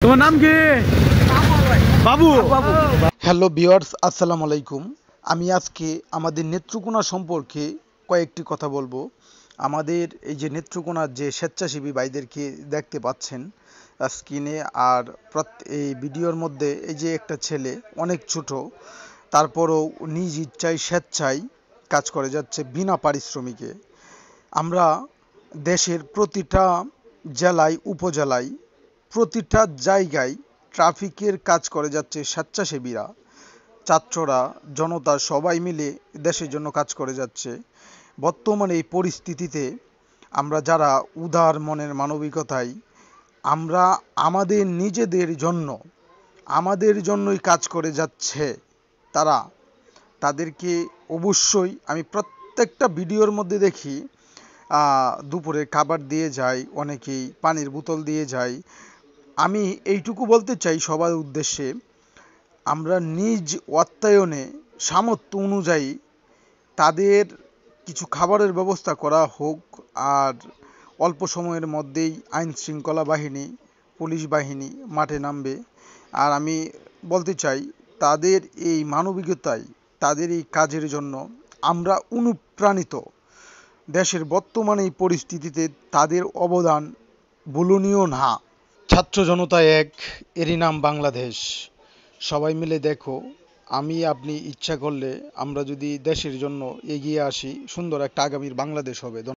তোমার নাম কি? বাবু। হ্যালো ভিউয়ার্স, আসসালামু আলাইকুম। আমি আজকে আমাদের নেত্রকোনা সম্পর্কে কয়েকটি কথা বলবো। আমাদের এই যে নেত্রকোনার যে স্বেচ্ছাসেবী ভাইদেরকে দেখতে পাচ্ছেন স্ক্রিনে, আর এই ভিডিওর মধ্যে এই যে একটা ছেলে অনেক ছোট, তারপরও নিজ ইচ্ছায় স্বেচ্ছায় কাজ করে যাচ্ছে বিনা পারিশ্রমিকে। আমরা দেশের প্রতিটা জেলায়, উপজেলায়, প্রতিটা জায়গায় ট্রাফিকের কাজ করে যাচ্ছে স্বেচ্ছাসেবীরা, ছাত্ররা, জনতা সবাই মিলে দেশের জন্য কাজ করে যাচ্ছে। বর্তমানে এই পরিস্থিতিতে আমরা যারা উদার মনের মানবিকতায় আমরা আমাদের নিজেদের জন্য, আমাদের জন্যই কাজ করে যাচ্ছে তারা, তাদেরকে অবশ্যই আমি প্রত্যেকটা ভিডিওর মধ্যে দেখি দুপুরে খাবার দিয়ে যায়, অনেকেই পানির বোতল দিয়ে যায়। আমি এইটুকু বলতে চাই সবার উদ্দেশ্যে, আমরা নিজ অর্থায়নে সামর্থ্য অনুযায়ী তাদের কিছু খাবারের ব্যবস্থা করা হোক। আর অল্প সময়ের মধ্যেই আইন শৃঙ্খলা বাহিনী, পুলিশ বাহিনী মাঠে নামবে। আর আমি বলতে চাই, তাদের এই মানবিকতায়, তাদের এই কাজের জন্য আমরা অনুপ্রাণিত। দেশের বর্তমানে এই পরিস্থিতিতে তাদের অবদান বলনীয় না। ছাত্র জনতা এক, এরই নাম বাংলাদেশ। সবাই মিলে দেখো, আমি আপনি ইচ্ছা করলে আমরা যদি দেশের জন্য এগিয়ে আসি, সুন্দর একটা আগামীর বাংলাদেশ হবে।